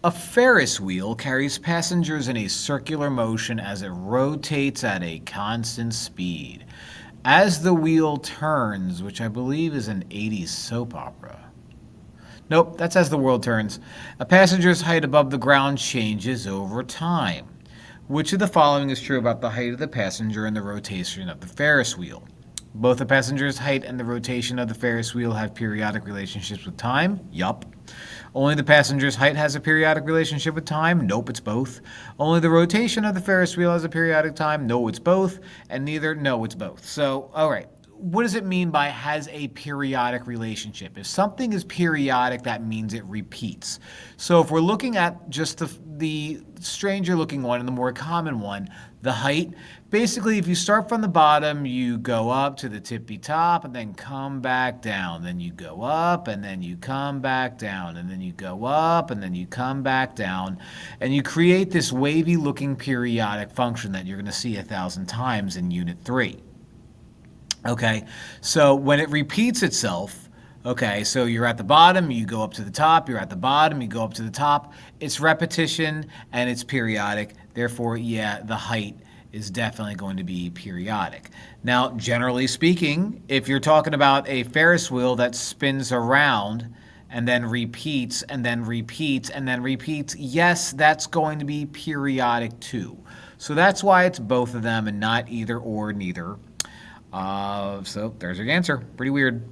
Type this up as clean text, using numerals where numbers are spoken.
A Ferris wheel carries passengers in a circular motion as it rotates at a constant speed. As the wheel turns, which I believe is an 80s soap opera. Nope, that's as the world turns. A passenger's height above the ground changes over time. Which of the following is true about the height of the passenger and the rotation of the Ferris wheel? Both the passenger's height and the rotation of the Ferris wheel have periodic relationships with time? Yup. Only the passenger's height has a periodic relationship with time? Nope, it's both. Only the rotation of the Ferris wheel has a periodic time? No, it's both. And neither? No, it's both. So, all right. What does it mean by has a periodic relationship? If something is periodic, that means it repeats. So if we're looking at just the stranger looking one and the more common one, the height, basically if you start from the bottom, you go up to the tippy top and then come back down. Then you go up and then you come back down and then you go up and then you come back down. And you create this wavy looking periodic function that you're going to see 1,000 times in Unit 3. Okay, so when it repeats itself, okay, so you're at the bottom, you go up to the top, you're at the bottom, you go up to the top. It's repetition and it's periodic. Therefore, yeah, the height is definitely going to be periodic. Now, generally speaking, if you're talking about a Ferris wheel that spins around and then repeats and then repeats and then repeats, yes, that's going to be periodic too. So that's why it's both of them and not either or neither. So there's your answer. Pretty weird.